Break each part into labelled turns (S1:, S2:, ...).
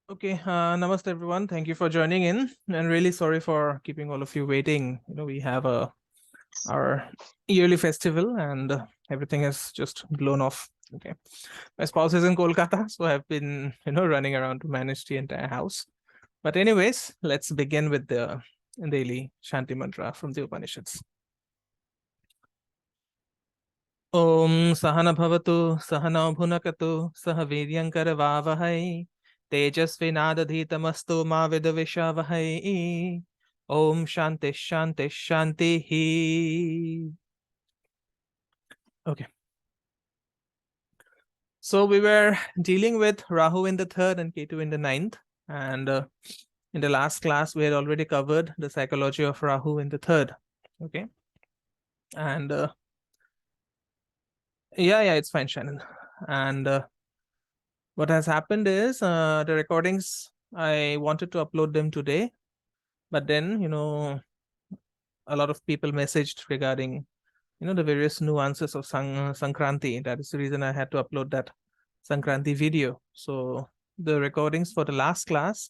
S1: Okay, namaste everyone. Thank you for joining in, and really sorry for keeping all of you waiting. We have our yearly festival, and everything has just blown off. Okay, my spouse is in Kolkata, so I've been running around to manage the entire house. But anyways, let's begin with the daily Shanti mantra from the Upanishads. Om Sahana Bhavatu Sahana Bhunakatu Sah Viryankara Vavahai तेजस्विनादधीतमस्तु मा विद्विषावहै Om Shanti Shanti Shanti. Okay. So we were dealing with Rahu in the 3rd and Ketu in the 9th. And in the last class, we had already covered the psychology of Rahu in the 3rd. Okay. And yeah, it's fine, Shannon. And what has happened is the recordings, I wanted to upload them today. But then, a lot of people messaged regarding, the various nuances of Sankranti. That is the reason I had to upload that Sankranti video. So the recordings for the last class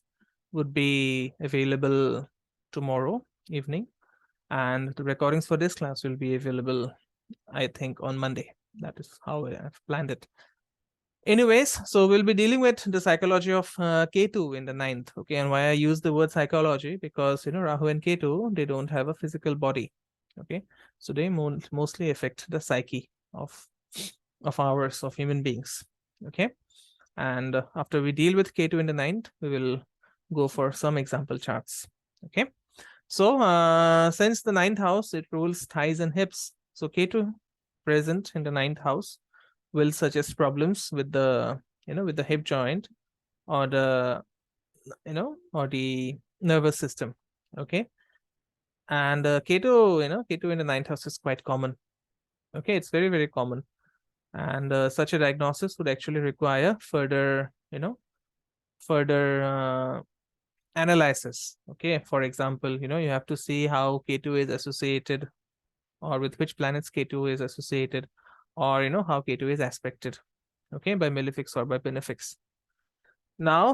S1: would be available tomorrow evening. And the recordings for this class will be available, I think, on Monday. That is how I've planned it. Anyways, so we'll be dealing with the psychology of Ketu in the 9th. Okay, and why I use the word psychology, because Rahu and Ketu, they don't have a physical body. Okay, so they mostly affect the psyche of ours, of human beings. Okay, and after we deal with Ketu in the 9th, we will go for some example charts. Okay, so since the 9th house, it rules thighs and hips. So Ketu present in the 9th house will suggest problems with the with the hip joint or the or the nervous system. Okay, and Ketu in the 9th house is quite common. Okay, it's very, very common, and such a diagnosis would actually require further analysis. Okay, for example, you have to see how Ketu is associated, or with which planets Ketu is associated, or how Ketu is aspected, okay, by malefics or by benefics. Now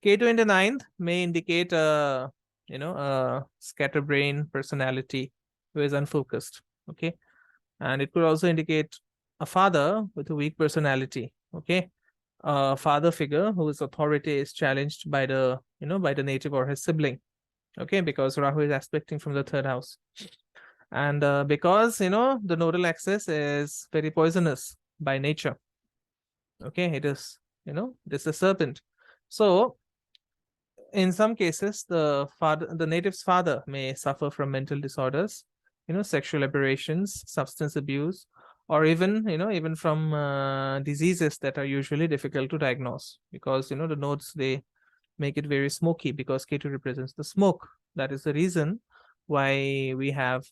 S1: Ketu in the 9th may indicate a scatterbrain personality who is unfocused. Okay, and it could also indicate a father with a weak personality. Okay, a father figure whose authority is challenged by the by the native or his sibling. Okay, because Rahu is aspecting from the 3rd house, and because the nodal axis is very poisonous by nature. Okay, it is this is a serpent. So in some cases, the native's father may suffer from mental disorders, sexual aberrations, substance abuse, or even from diseases that are usually difficult to diagnose, because the nodes, they make it very smoky, because Ketu represents the smoke. That is the reason why we have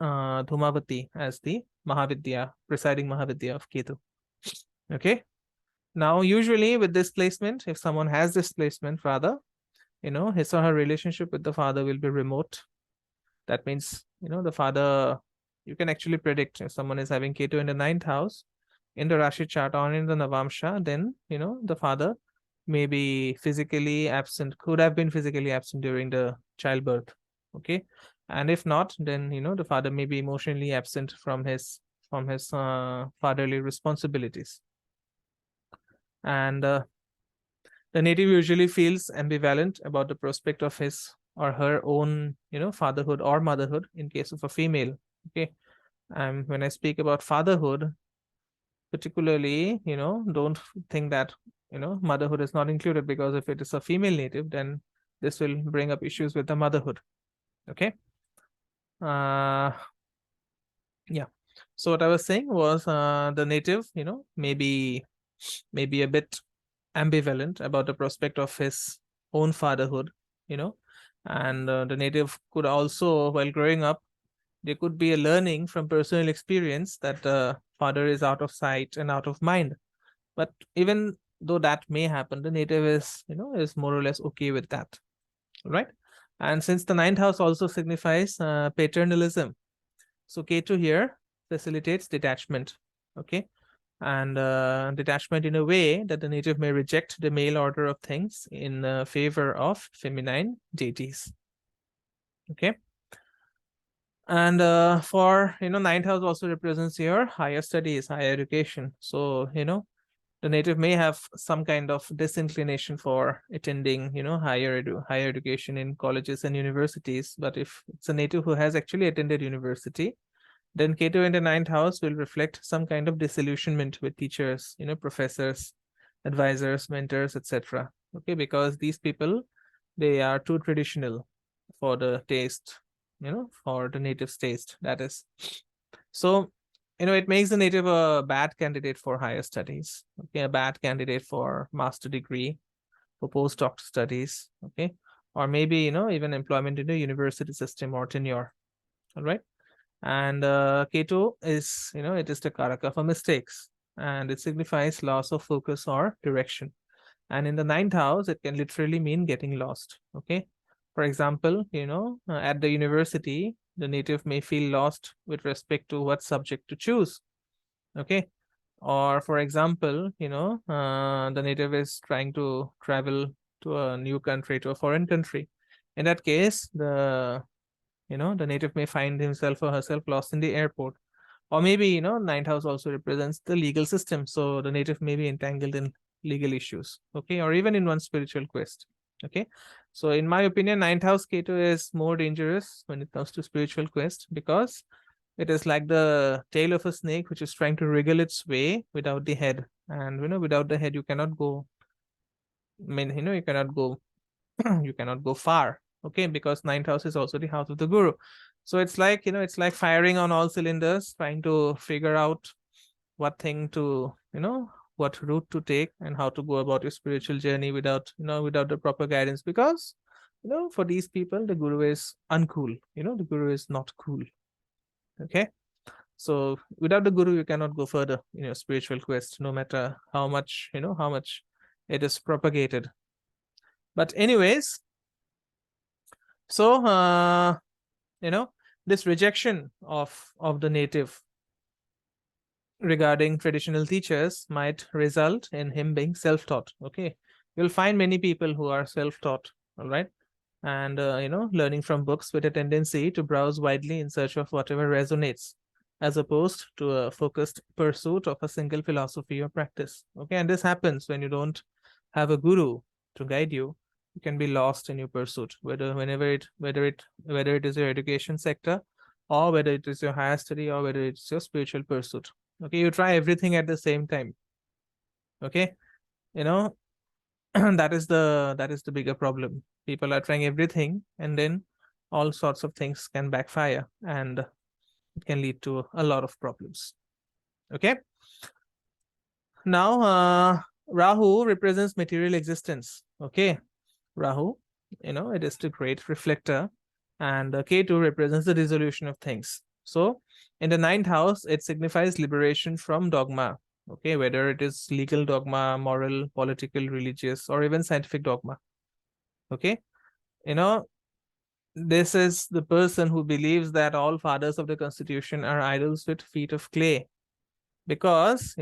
S1: Dhumavati as the Mahavidya, presiding Mahavidya of Ketu. Okay. Now, usually with this placement, if someone has this placement, rather, his or her relationship with the father will be remote. That means, the father, you can actually predict if someone is having Ketu in the 9th house, in the Rashi chart or in the Navamsha, then, the father may be physically absent, could have been physically absent during the childbirth. Okay. And if not, then, the father may be emotionally absent from his fatherly responsibilities. And the native usually feels ambivalent about the prospect of his or her own, fatherhood or motherhood in case of a female. Okay. When I speak about fatherhood, particularly, don't think that, motherhood is not included, because if it is a female native, then this will bring up issues with the motherhood. Okay. Yeah. So what I was saying was the native, maybe a bit ambivalent about the prospect of his own fatherhood, and the native could also, while growing up, there could be a learning from personal experience that the father is out of sight and out of mind. But even though that may happen, the native is more or less okay with that, right? And since the 9th house also signifies paternalism, so Ketu here facilitates detachment. Okay, and detachment in a way that the native may reject the male order of things in favor of feminine deities. Okay. And for, ninth house also represents your higher studies, higher education. So, the native may have some kind of disinclination for attending, higher education in colleges and universities. But if it's a native who has actually attended university, then Ketu in the ninth house will reflect some kind of disillusionment with teachers, professors, advisors, mentors, etc. Okay, because these people, they are too traditional for the taste, for the native's taste, that is. So, it makes the native a bad candidate for higher studies, okay, a bad candidate for master degree, for postdoc studies, okay, or maybe, even employment in the university system or tenure, all right. And Ketu is, it is the karaka for mistakes, and it signifies loss of focus or direction. And in the ninth house, it can literally mean getting lost, okay. For example, at the university, the native may feel lost with respect to what subject to choose, okay. Or for example, the native is trying to travel to a new country, to a foreign country. In that case, the native may find himself or herself lost in the airport. Or maybe, ninth house also represents the legal system, so the native may be entangled in legal issues, okay, or even in one spiritual quest, okay. So in my opinion, ninth house Ketu is more dangerous when it comes to spiritual quest, because it is like the tail of a snake which is trying to wriggle its way without the head. And without the head, you cannot go, you cannot go you cannot go far, okay, because ninth house is also the house of the guru. So it's like, it's like firing on all cylinders, trying to figure out what thing to, what route to take and how to go about your spiritual journey without, without the proper guidance. Because, for these people, the guru is uncool, the guru is not cool, okay. So without the guru, you cannot go further in your spiritual quest, no matter how much, how much it is propagated. But anyways, so this rejection of the native regarding traditional teachers might result in him being self-taught, okay. You'll find many people who are self-taught, all right, and learning from books with a tendency to browse widely in search of whatever resonates, as opposed to a focused pursuit of a single philosophy or practice, okay. And this happens when you don't have a guru to guide you. You can be lost in your pursuit, whether it is your education sector, or whether it is your higher study, or whether it's your spiritual pursuit, okay. You try everything at the same time, okay. that is the bigger problem. People are trying everything, and then all sorts of things can backfire, and it can lead to a lot of problems, okay. Now Rahu represents material existence, okay. Rahu, it is the great reflector, and Ketu represents the dissolution of things. So in the ninth house, it signifies liberation from dogma, okay, whether it is legal dogma, moral, political, religious, or even scientific dogma, okay. This is the person who believes that all fathers of the constitution are idols with feet of clay, because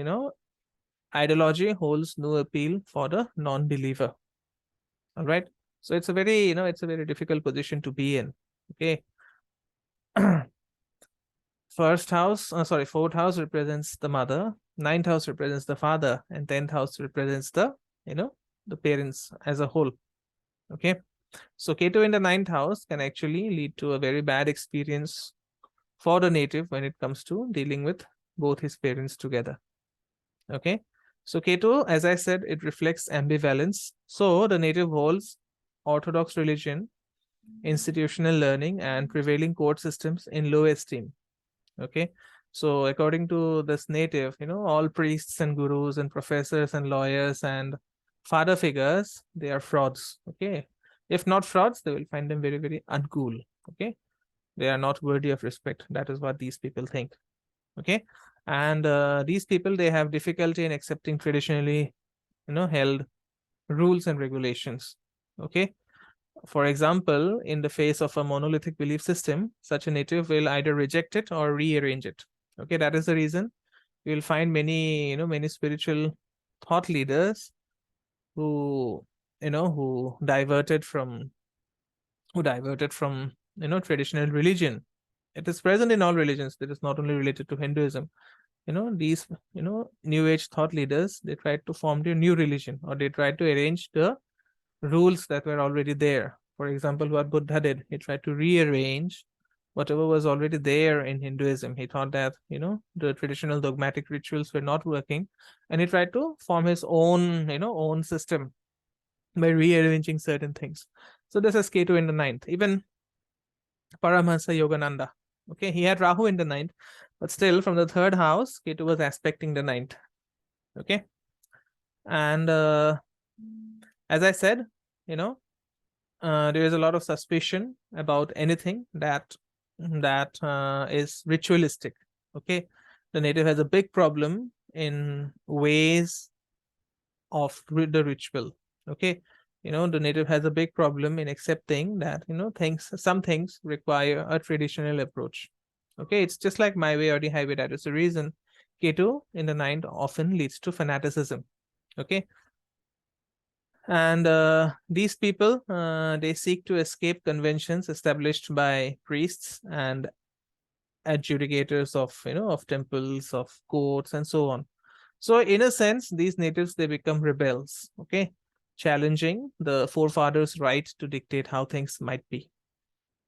S1: ideology holds no appeal for the non-believer, all right. So it's a very difficult position to be in, okay. Fourth house represents the mother, ninth house represents the father, and 10th house represents the the parents as a whole, okay. So Ketu in the ninth house can actually lead to a very bad experience for the native when it comes to dealing with both his parents together, okay. So Ketu, as I said, it reflects ambivalence. So the native holds orthodox religion, institutional learning, and prevailing court systems in low esteem, okay. So according to this native, all priests and gurus and professors and lawyers and father figures, they are frauds, okay. If not frauds, they will find them very, very uncool, okay. They are not worthy of respect. That is what these people think, okay. And these people, they have difficulty in accepting traditionally held rules and regulations, okay. For example, in the face of a monolithic belief system, such a native will either reject it or rearrange it, okay. That is the reason you will find many, many spiritual thought leaders who, who diverted from traditional religion. It is present in all religions. It is not only related to Hinduism. These, new age thought leaders, they tried to form their new religion, or they tried to arrange the rules that were already there. For example, what Buddha did, he tried to rearrange whatever was already there in Hinduism. He thought that, the traditional dogmatic rituals were not working, and he tried to form his own, own system by rearranging certain things. So this is Ketu in the ninth. Even Paramahansa Yogananda, okay, he had Rahu in the ninth, but still from the third house, Ketu was aspecting the ninth. Okay. And as I said, there is a lot of suspicion about anything that is ritualistic. Okay. The native has a big problem in ways of the ritual. Okay. The native has a big problem in accepting that, some things require a traditional approach. Okay. It's just like my way or the highway. That is the reason Ketu in the ninth often leads to fanaticism. Okay. And these people, they seek to escape conventions established by priests and adjudicators of, of temples, of courts, and so on. So in a sense, these natives, they become rebels, okay, challenging the forefathers' right to dictate how things might be.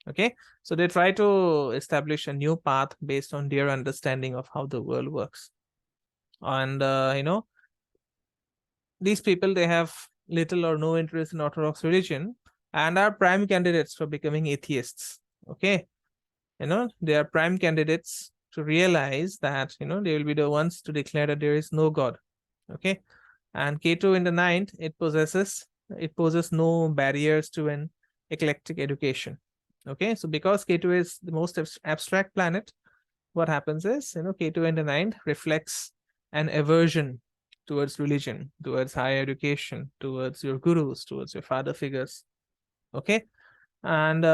S1: Okay, so they try to establish a new path based on their understanding of how the world works. And these people, they have little or no interest in Orthodox religion and are prime candidates for becoming atheists. Okay, they are prime candidates to realize that, they will be the ones to declare that there is no God. Okay, and Ketu in the ninth, it poses no barriers to an eclectic education. Okay, so because Ketu is the most abstract planet, what happens is, Ketu in the ninth reflects an aversion towards religion, towards higher education, towards your gurus, towards your father figures. Okay, and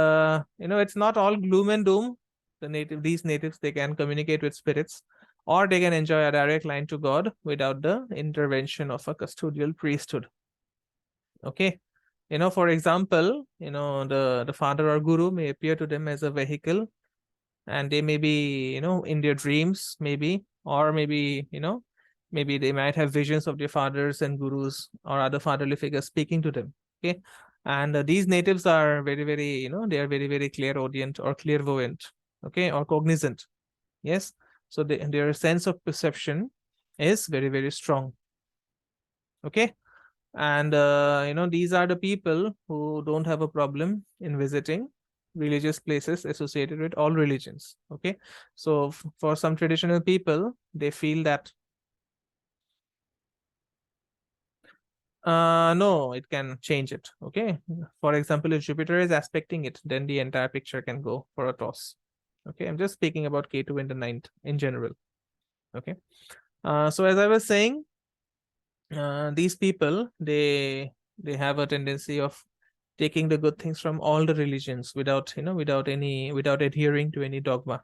S1: it's not all gloom and doom. These natives, they can communicate with spirits, or they can enjoy a direct line to God without the intervention of a custodial priesthood. Okay, for example, the father or guru may appear to them as a vehicle, and they may be, in their dreams, maybe, or maybe, maybe they might have visions of their fathers and gurus or other fatherly figures speaking to them. Okay, and these natives are very, very, they are very, very clairaudient or clairvoyant. Okay, or cognizant. Yes, so their sense of perception is very, very strong. Okay, and these are the people who don't have a problem in visiting religious places associated with all religions. Okay, so for some traditional people, they feel that no, it can change it. Okay, for example, if Jupiter is aspecting it, then the entire picture can go for a toss. Okay, I'm just speaking about Ketu in the ninth in general. Okay, so as I was saying, these people, they have a tendency of taking the good things from all the religions without without adhering to any dogma.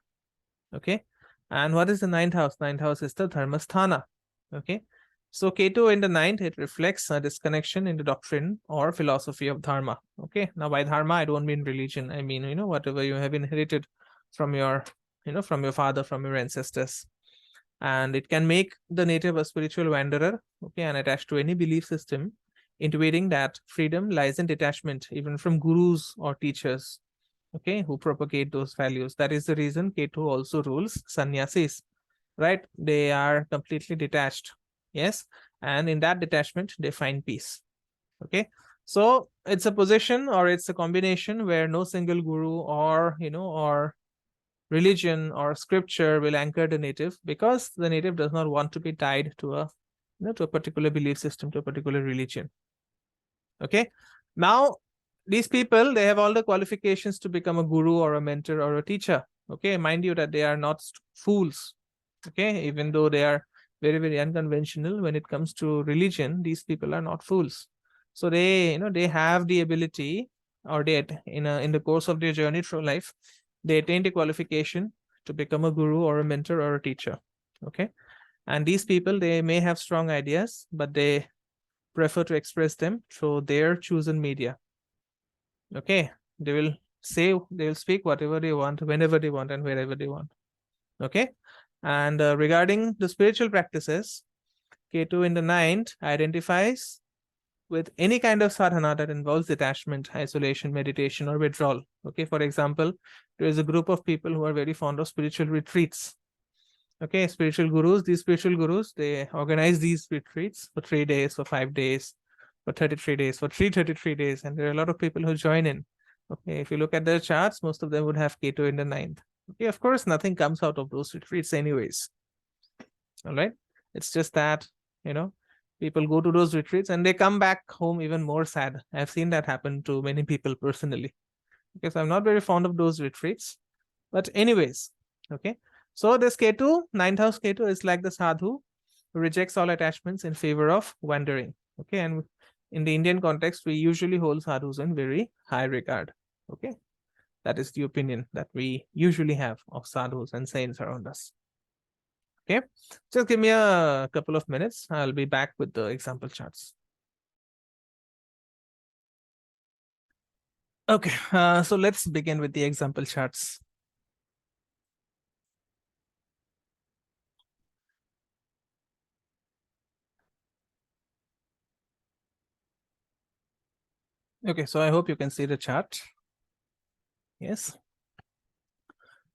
S1: Okay, and what is the ninth house? Ninth house is the dharmasthana. Okay, so Ketu in the ninth, it reflects a disconnection in the doctrine or philosophy of dharma. Okay, now by dharma, I don't mean religion. I mean, whatever you have inherited from your, from your father, from your ancestors. And it can make the native a spiritual wanderer, okay, and attached to any belief system, intuiting that freedom lies in detachment, even from gurus or teachers, okay, who propagate those values. That is the reason Ketu also rules sannyasis, right? They are completely detached, yes, and in that detachment, they find peace. Okay, so it's a position, or it's a combination where no single guru or or religion or scripture will anchor the native, because the native does not want to be tied to a to a particular belief system, to a particular religion. Okay, now these people, they have all the qualifications to become a guru or a mentor or a teacher. Okay, mind you that they are not fools. Okay, even though they are very, very unconventional when it comes to religion, these people are not fools. So they they have the ability, or they in the course of their journey through life, they attain the qualification to become a guru or a mentor or a teacher. Okay, And these people, they may have strong ideas, but they prefer to express them through their chosen media. Okay, they will speak whatever they want, whenever they want, and wherever they want. Okay, and regarding the spiritual practices, Ketu in the ninth identifies with any kind of sadhana that involves detachment, isolation, meditation, or withdrawal. Okay, for example, there is a group of people who are very fond of spiritual retreats. Okay, spiritual gurus, these spiritual gurus, they organize these retreats for 3 days, for 5 days, for 33 days, for 333 days, and there are a lot of people who join in. Okay, if you look at their charts, most of them would have Ketu in the ninth. Okay, of course, nothing comes out of those retreats anyways. All right, it's just that, people go to those retreats and they come back home even more sad. I've seen that happen to many people personally, because I'm not very fond of those retreats. But anyways, okay. So this Ketu, ninth house Ketu, is like the sadhu who rejects all attachments in favor of wandering. Okay, and in the Indian context, we usually hold sadhus in very high regard. Okay, that is the opinion that we usually have of sadhus and saints around us. Okay, just give me a couple of minutes. I'll be back with the example charts. Okay, so let's begin with the example charts. Okay, so I hope you can see the chart. Yes.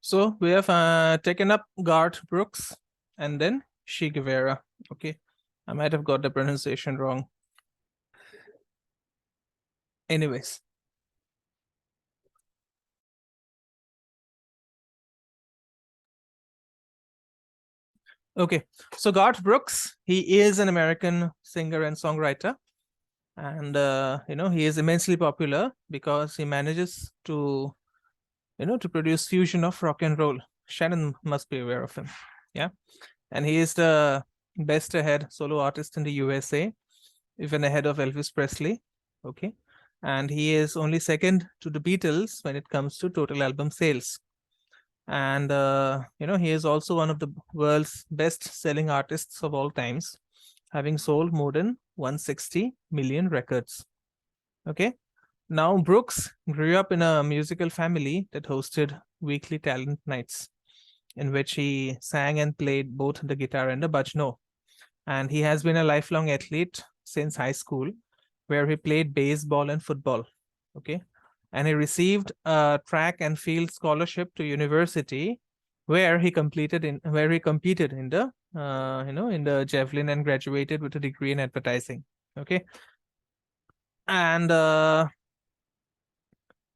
S1: So we have taken up Garth Brooks and then Che Guevara. Okay, I might have got the pronunciation wrong. Anyways. Okay, so Garth Brooks, he is an American singer and songwriter. And, he is immensely popular because he manages to, to produce fusion of rock and roll. Shannon must be aware of him. Yeah. And he is the best ahead solo artist in the USA, even ahead of Elvis Presley. Okay. And he is only second to the Beatles when it comes to total album sales. And, he is also one of the world's best selling artists of all times, having sold more than 160 million records. Okay. Now, Brooks grew up in a musical family that hosted weekly talent nights, in which he sang and played both the guitar and the bajno. And he has been a lifelong athlete since high school, where he played baseball and football. Okay. And he received a track and field scholarship to university, where he competed in the in the javelin and graduated with a degree in advertising. Okay. And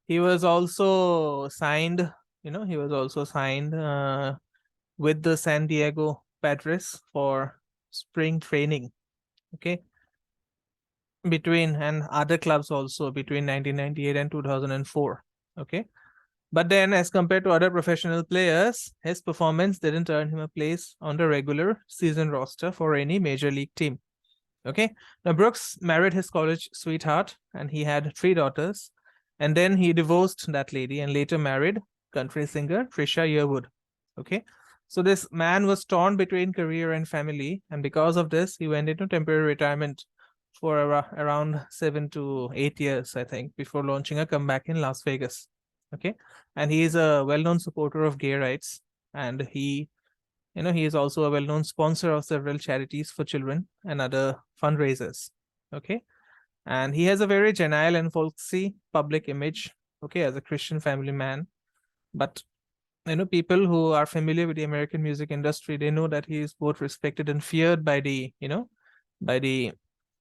S1: he was also signed with the San Diego Padres for spring training. Okay. And other clubs also between 1998 and 2004. Okay. But then, as compared to other professional players, his performance didn't earn him a place on the regular season roster for any major league team. Okay. Now, Brooks married his college sweetheart and he had 3 daughters. And then he divorced that lady and later married country singer Trisha Yearwood. Okay. So this man was torn between career and family. And because of this, he went into temporary retirement for around 7 to 8 years, I think, before launching a comeback in Las Vegas. Okay. And he is a well-known supporter of gay rights. And he is also a well-known sponsor of several charities for children and other fundraisers. Okay. And he has a very genial and folksy public image, okay, as a Christian family man. But, people who are familiar with the American music industry, they know that he is both respected and feared by the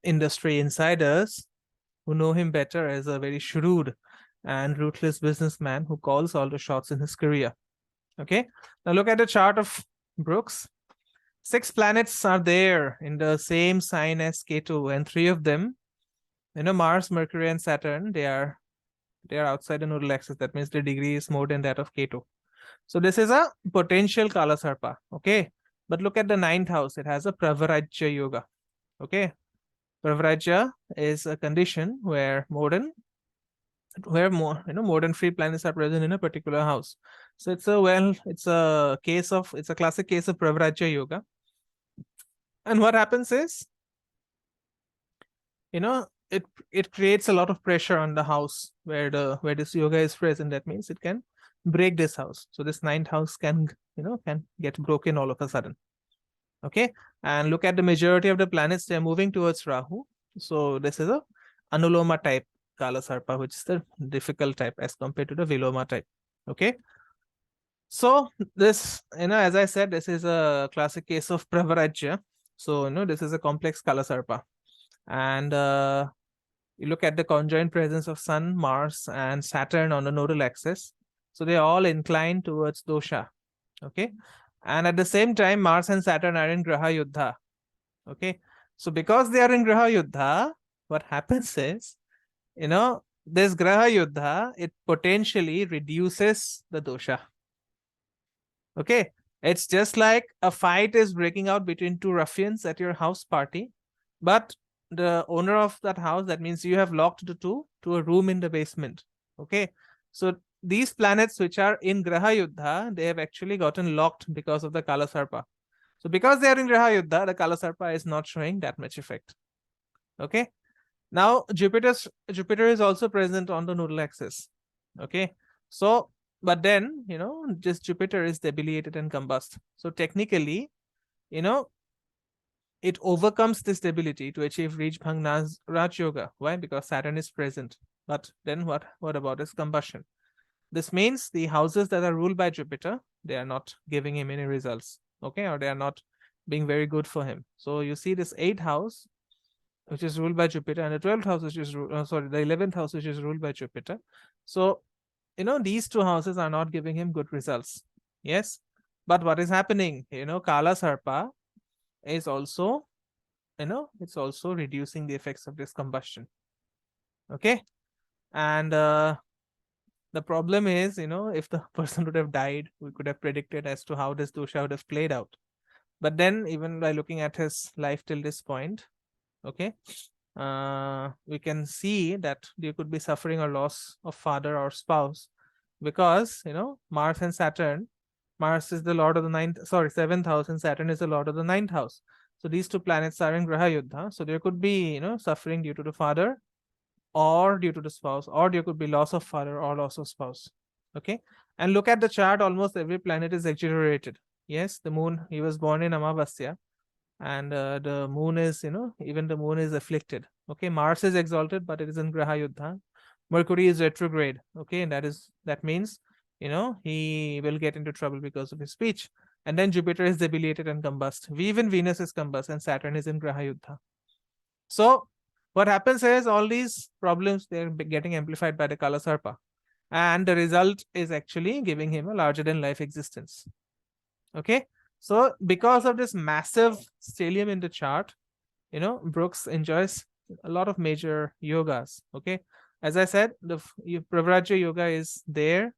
S1: industry insiders who know him better as a very shrewd and ruthless businessman who calls all the shots in his career. Okay. Now look at the chart of Brooks. 6 planets are there in the same sign as Ketu, and 3 of them, Mars, Mercury, and Saturn, they are outside the nodal axis. That means the degree is more than that of Ketu. So this is a potential Kala Sarpa. Okay. But look at the 9th house. It has a Pravarajya Yoga. Okay. Pravarajya is a condition where more than 3 planets are present in a particular house. So it's a classic case of Pravarajya Yoga. And what happens is, it creates a lot of pressure on the house where this yoga is present. That means it can break this house. So this ninth house can get broken all of a sudden. Okay. And look at the majority of the planets, they're moving towards Rahu. So this is a Anuloma type Kala Sarpa, which is the difficult type as compared to the Viloma type. Okay. So this, as I said, this is a classic case of Pravarajya. So, this is a complex Kala Sarpa. And you look at the conjoint presence of Sun, Mars, and Saturn on the nodal axis. So they're all inclined towards dosha. Okay. And at the same time, Mars and Saturn are in Graha Yuddha. Okay. So because they are in Graha Yuddha, what happens is, this Graha Yuddha, it potentially reduces the dosha. Okay. It's just like a fight is breaking out between two ruffians at your house party, but the owner of that house, that means you have locked the two to a room in the basement. Okay. So these planets which are in Graha Yuddha, they have actually gotten locked because of the Kala Sarpa. So because they are in Graha Yuddha, the Kala Sarpa is not showing that much effect. Okay. Now Jupiter is also present on the nodal axis. Okay. So, but then, just Jupiter is debilitated and combust. So technically, it overcomes this debility to achieve Rij Bhang Raj Yoga. Why? Because Saturn is present. But then what about its combustion? This means the houses that are ruled by Jupiter, they are not giving him any results. Okay, or they are not being very good for him. So you see this 8th house, which is ruled by Jupiter, and the 12th house, which is the 11th house, which is ruled by Jupiter. So, these two houses are not giving him good results. Yes. But what is happening? Kala Sarpa is also, it's also reducing the effects of this combustion. Okay. And the problem is, if the person would have died, we could have predicted as to how this dosha would have played out. But then, even by looking at his life till this point, okay, we can see that they could be suffering a loss of father or spouse, because Mars and Saturn, Mars is the lord of the 7th house, and Saturn is the lord of the 9th house. So these two planets are in Graha Yuddha. So there could be suffering due to the father or due to the spouse, or there could be loss of father or loss of spouse. Okay. And look at the chart, almost every planet is exaggerated. Yes, the moon, he was born in Amavasya, and the moon is, even the moon is afflicted. Okay. Mars is exalted, but it is in Graha Yuddha. Mercury is retrograde. Okay. And that means, he will get into trouble because of his speech. And then Jupiter is debilitated and combust. Even Venus is combust, and Saturn is in Graha Yuddha. So what happens is, all these problems, they're getting amplified by the Kala Sarpa. And the result is actually giving him a larger than life existence. Okay. So because of this massive stellium in the chart, Brooks enjoys a lot of major yogas. Okay. As I said, the Pravrajya yoga is there,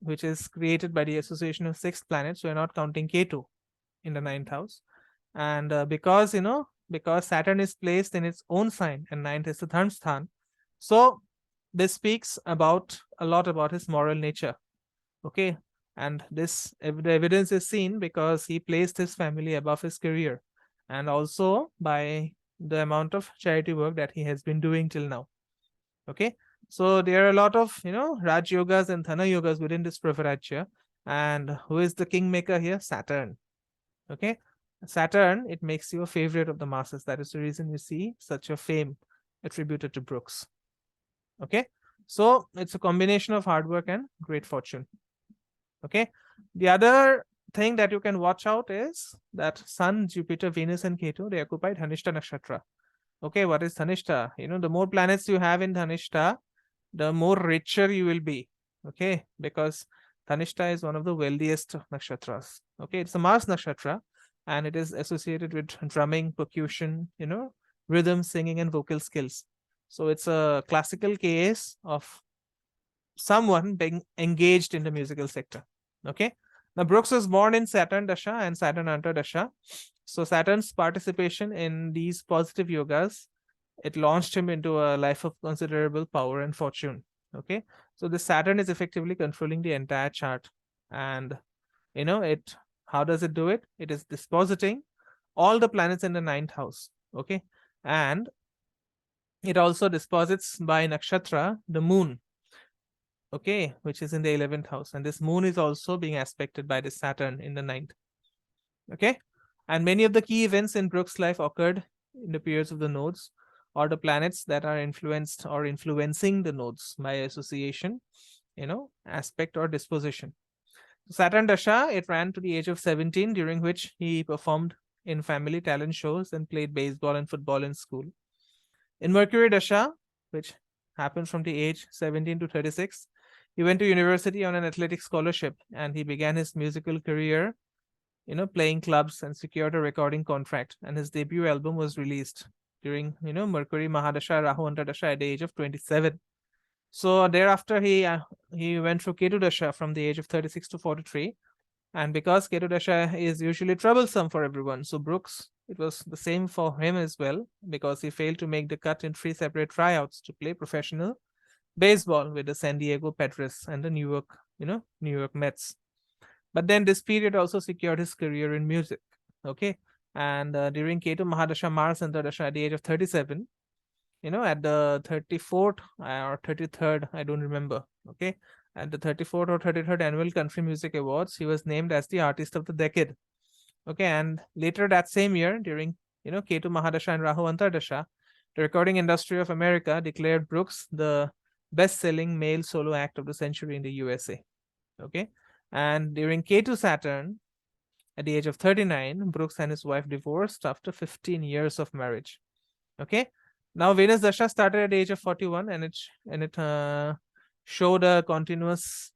S1: which is created by the association of 6 planets. So we're not counting Ketu in the 9th house. And because Saturn is placed in its own sign, and 9th is the Dharmsthan, so this speaks a lot about his moral nature. Okay. And the evidence is seen because he placed his family above his career, and also by the amount of charity work that he has been doing till now. Okay. So there are a lot of, Raj Yogas and Dhana Yogas within this Pravarajya. And who is the kingmaker here? Saturn. Okay. Saturn, it makes you a favorite of the masses. That is the reason you see such a fame attributed to Brooks. Okay. So it's a combination of hard work and great fortune. Okay. The other thing that you can watch out is that Sun, Jupiter, Venus, and Ketu, they occupy Dhanishta Nakshatra. Okay. What is Dhanishta? The more planets you have in Dhanishta, the more richer you will be. Okay. Because Dhanishta is one of the wealthiest nakshatras. Okay. It's a Mars nakshatra, and it is associated with drumming, percussion, rhythm, singing, and vocal skills. So it's a classical case of someone being engaged in the musical sector. Okay. Now Brooks was born in Saturn Dasha and Saturn Anta Dasha. So Saturn's participation in these positive yogas, it launched him into a life of considerable power and fortune. Okay. So the Saturn is effectively controlling the entire chart. And how does it do it? It is dispositing all the planets in the ninth house. Okay, and it also disposits by nakshatra the moon, okay, which is in the 11th house, and this moon is also being aspected by the Saturn in the ninth. Okay, and many of the key events in Brooks' life occurred in the periods of the nodes, or the planets that are influenced or influencing the nodes by association, aspect or disposition. Saturn Dasha, it ran to the age of 17, during which he performed in family talent shows and played baseball and football in school. In Mercury Dasha, which happened from the age 17 to 36, he went to university on an athletic scholarship, and he began his musical career, playing clubs, and secured a recording contract. And his debut album was released during, Mercury Mahadasha Rahu Antardasha at the age of 27. So thereafter, he went through Ketu Dasha from the age of 36 to 43. And because Ketu Dasha is usually troublesome for everyone, so Brooks, it was the same for him as well, because he failed to make the cut in 3 separate tryouts to play professional baseball with the San Diego Padres and the New York Mets. But then this period also secured his career in music. Okay. And during Ketu Mahadasha Mars Antardasha at the age of 37, at the 34th or 33rd, I don't remember. Okay. At the 34th or 33rd Annual Country Music Awards, he was named as the Artist of the Decade. Okay. And later that same year, during, Ketu Mahadasha and Rahu Antardasha, the Recording Industry of America declared Brooks the best-selling male solo act of the century in the USA. Okay. And during Ketu Saturn, at the age of 39, Brooks and his wife divorced after 15 years of marriage. Okay. Now Venus Dasha started at the age of 41, and it showed a continuous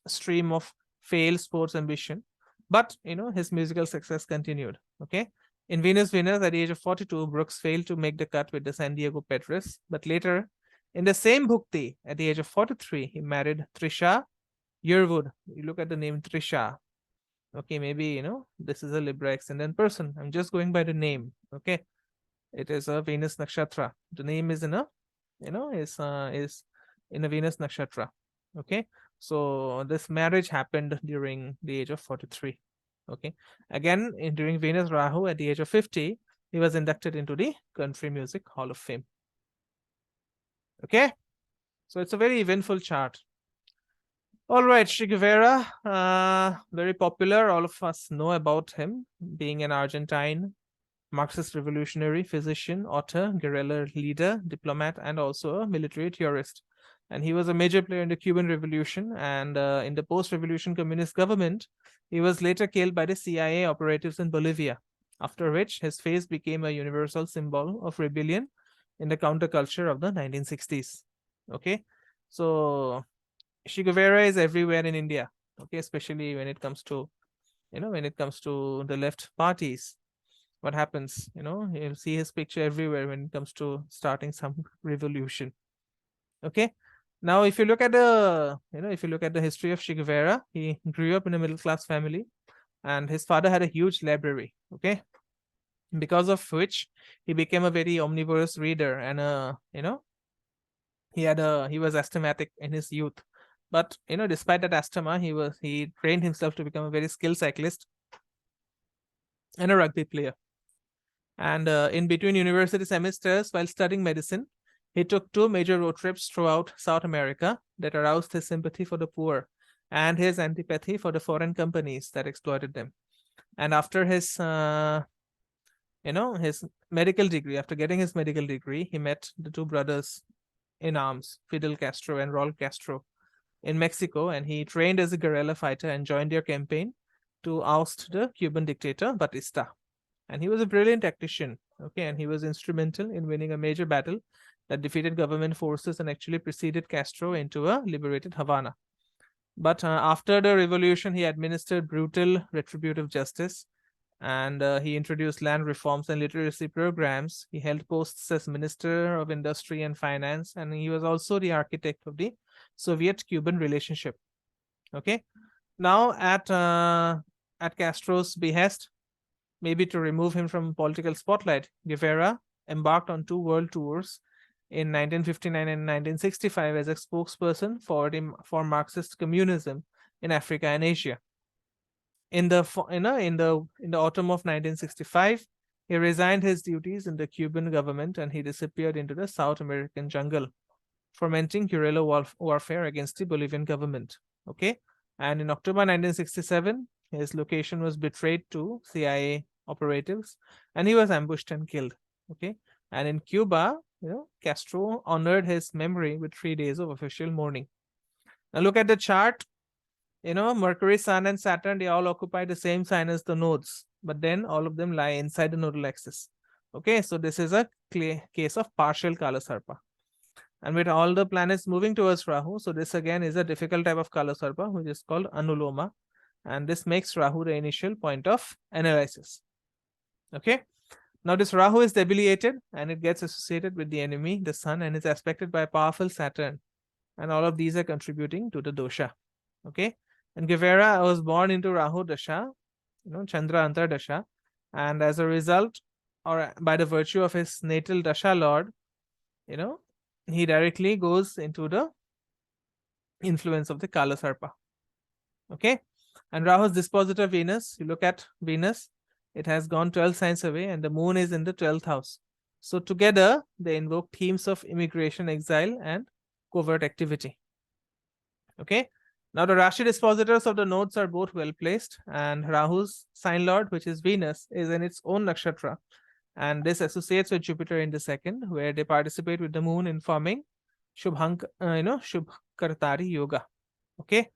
S1: stream of failed sports ambition. But his musical success continued. Okay. In Venus at the age of 42, Brooks failed to make the cut with the San Diego Padres. But later, in the same bhukti, at the age of 43, he married Trisha Yearwood. You look at the name Trisha. Okay, maybe this is a Libra ascendant person. I'm just going by the name. Okay, it is a Venus nakshatra. The name is in a is in a Venus nakshatra. Okay, so this marriage happened during the age of 43. Okay, again during Venus Rahu at the age of 50, he was inducted into the Country Music Hall of Fame. Okay, so it's a very eventful chart. All right, Che Guevara, very popular. All of us know about him, being an Argentine Marxist revolutionary, physician, author, guerrilla leader, diplomat, and also a military tourist. And he was a major player in the Cuban Revolution, and in the post-revolution communist government. He was later killed by the CIA operatives in Bolivia, after which his face became a universal symbol of rebellion in the counterculture of the 1960s. Okay, so Che Guevara is everywhere in India, okay, especially when it comes to, the left parties. What happens? You'll see his picture everywhere when it comes to starting some revolution. Okay. Now, if you look at the history of Che Guevara, he grew up in a middle-class family, and his father had a huge library. Okay, because of which he became a very omnivorous reader, and he was asthmatic in his youth. But despite that asthma, he trained himself to become a very skilled cyclist and a rugby player. And in between university semesters, while studying medicine, he took 2 major road trips throughout South America that aroused his sympathy for the poor and his antipathy for the foreign companies that exploited them. And after his medical degree, after getting his medical degree, he met the 2 brothers in arms, Fidel Castro and Raul Castro, in Mexico, and he trained as a guerrilla fighter and joined their campaign to oust the Cuban dictator Batista. And he was a brilliant tactician, okay, and he was instrumental in winning a major battle that defeated government forces and actually preceded Castro into a liberated Havana. But after the revolution, he administered brutal retributive justice, and he introduced land reforms and literacy programs. He held posts as Minister of Industry and Finance, and he was also the architect of the Soviet-Cuban relationship. Okay, now at Castro's behest, maybe to remove him from political spotlight, Guevara embarked on 2 world tours in 1959 and 1965 as a spokesperson for Marxist communism in Africa and Asia. In the in the autumn of 1965, he resigned his duties in the Cuban government and he disappeared into the South American jungle, fomenting guerrilla warfare against the Bolivian government. Okay, and in October 1967, his location was betrayed to CIA operatives, and he was ambushed and killed. Okay, and in Cuba, Castro honored his memory with 3 days of official mourning. Now look at the chart. Mercury, Sun, and Saturn, they all occupy the same sign as the nodes, but then all of them lie inside the nodal axis. Okay, so this is a clear case of partial Kala Sarpa. And with all the planets moving towards Rahu, so this again is a difficult type of Kala Sarpa, which is called Anuloma. And this makes Rahu the initial point of analysis. Okay, now this Rahu is debilitated and it gets associated with the enemy, the Sun, and is aspected by a powerful Saturn. And all of these are contributing to the dosha. Okay, and Guevara was born into Rahu Dasha, Chandra Antar Dasha, and as a result, or by the virtue of his natal Dasha Lord, he directly goes into the influence of the Kala Sarpa. Okay, and Rahu's dispositor Venus, you look at Venus, it has gone 12 signs away, and the moon is in the 12th house. So together, they invoke themes of immigration, exile, and covert activity. Okay, now the Rashi dispositors of the nodes are both well placed, and Rahu's sign lord, which is Venus, is in its own nakshatra, and this associates with Jupiter in the second, where they participate with the moon in forming Shubhkartari Yoga. Okay,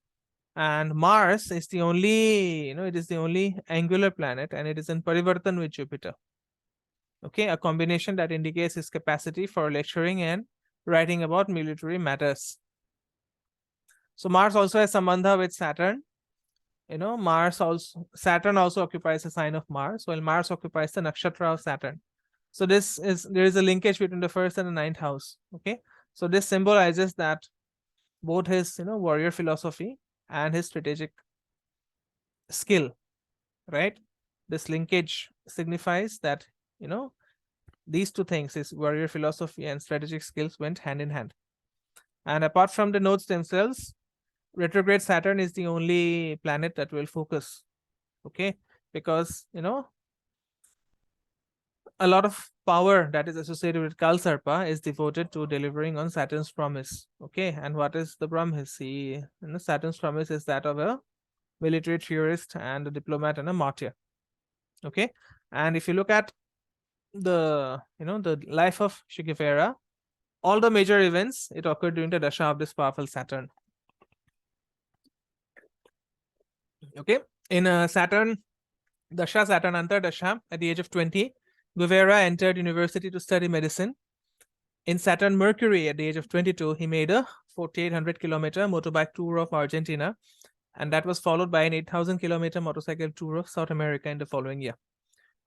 S1: and Mars is the only, it is the only angular planet, and it is in Parivartan with Jupiter. Okay, a combination that indicates his capacity for lecturing and writing about military matters. So Mars also has sambandha with Saturn. Saturn also occupies the sign of Mars, while Mars occupies the nakshatra of Saturn. So there is a linkage between the first and the ninth house. Okay, so this symbolizes that both his warrior philosophy and his strategic skill, right? This linkage signifies that these two things, his warrior philosophy and strategic skills, went hand in hand. And apart from the nodes themselves, retrograde Saturn is the only planet that will focus. Okay, because a lot of power that is associated with Kal Sarpa is devoted to delivering on Saturn's promise. Okay, and what is the promise? Saturn's promise is that of a military theorist and a diplomat and a martyr. Okay, and if you look at the the life of Che Guevara, all the major events, it occurred during the dasha of this powerful Saturn. Okay, in Saturn Antar Dasha, at the age of 20, Guevara entered university to study medicine. In Saturn Mercury, at the age of 22, he made a 4,800-kilometer motorbike tour of Argentina, and that was followed by an 8,000-kilometer motorcycle tour of South America in the following year.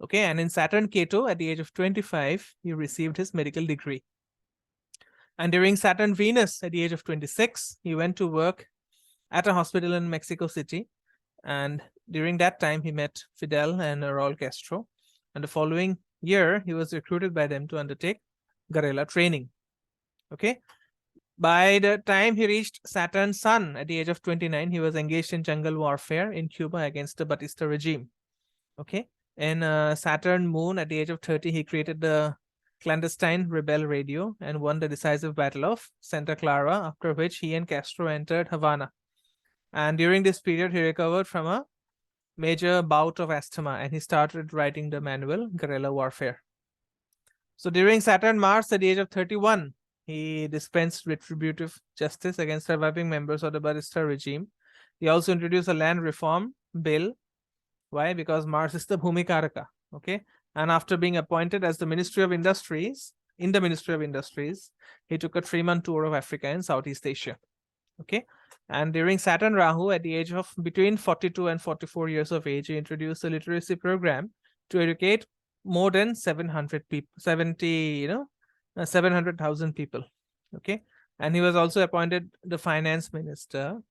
S1: Okay, and in Saturn Ketu, at the age of 25, he received his medical degree. And during Saturn Venus, at the age of 26, he went to work at a hospital in Mexico City. And during that time, he met Fidel and Raul Castro. And the following year, he was recruited by them to undertake guerrilla training. Okay. By the time he reached Saturn's Sun at the age of 29, he was engaged in jungle warfare in Cuba against the Batista regime. Okay. In Saturn Moon at the age of 30, he created the clandestine rebel radio and won the decisive battle of Santa Clara, after which he and Castro entered Havana. And during this period, he recovered from a major bout of asthma and he started writing the manual Guerrilla Warfare. So during Saturn Mars at the age of 31, he dispensed retributive justice against surviving members of the Batista regime. He also introduced a land reform bill. Why? Because Mars is the Bhumikaraka. Okay. And after being appointed as the Ministry of Industries, he took a 3-month tour of Africa and Southeast Asia. Okay. And during Saturn Rahu, at the age of between 42 and 44 years of age, he introduced a literacy program to educate more than 700 people, 700,000 people. Okay. And he was also appointed the finance minister.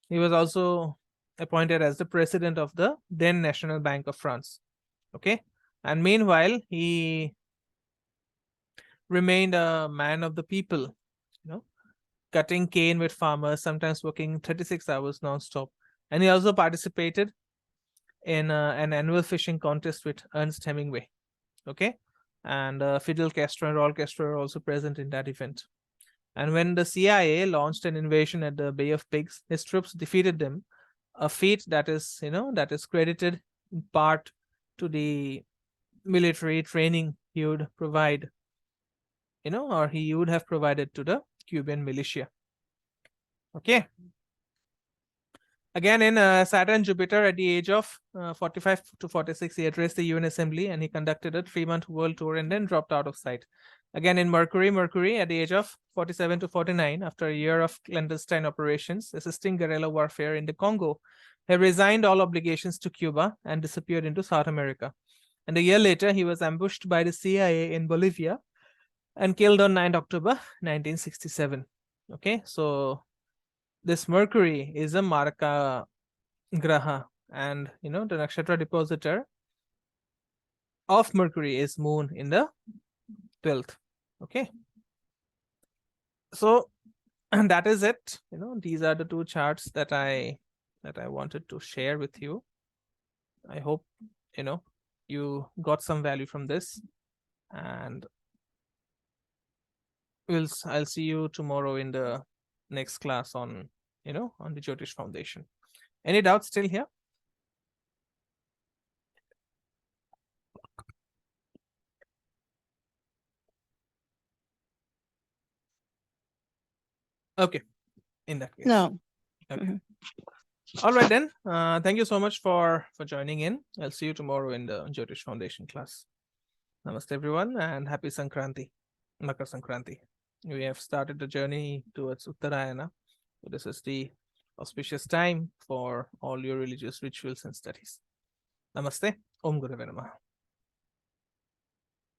S1: He was also appointed as the president of the then National Bank of France. Okay. And meanwhile, he remained a man of the people, cutting cane with farmers, sometimes working 36 hours non-stop. And he also participated in an annual fishing contest with Ernest Hemingway. Okay, and Fidel Castro and Raul Castro are also present in that event. And when the CIA launched an invasion at the Bay of Pigs, his troops defeated them, a feat that is, that is credited in part to the military training he would provide, or he would have provided to the Cuban militia. Okay. Again, in Saturn Jupiter, at the age of 45 to 46, he addressed the UN Assembly and he conducted a 3-month world tour and then dropped out of sight. Again, in Mercury, at the age of 47 to 49, after a year of clandestine operations assisting guerrilla warfare in the Congo, he resigned all obligations to Cuba and disappeared into South America. And a year later, he was ambushed by the CIA in Bolivia and killed on 9 October 1967. Okay, so this Mercury is a Marka Graha, and the nakshatra depositor of Mercury is Moon in the 12th. Okay, so and that is it. These are the two charts that I wanted to share with you. I hope you got some value from this, and I'll see you tomorrow in the next class on on the Jyotish Foundation. Any doubts still here? Okay, in that case.
S2: No.
S1: Okay. All right then. Thank you so much for joining in. I'll see you tomorrow in the Jyotish Foundation class. Namaste everyone, and happy Sankranti, Makar Sankranti. We have started the journey towards Uttarayana. So this is the auspicious time for all your religious rituals and studies. Namaste. Om Gurave Namaha.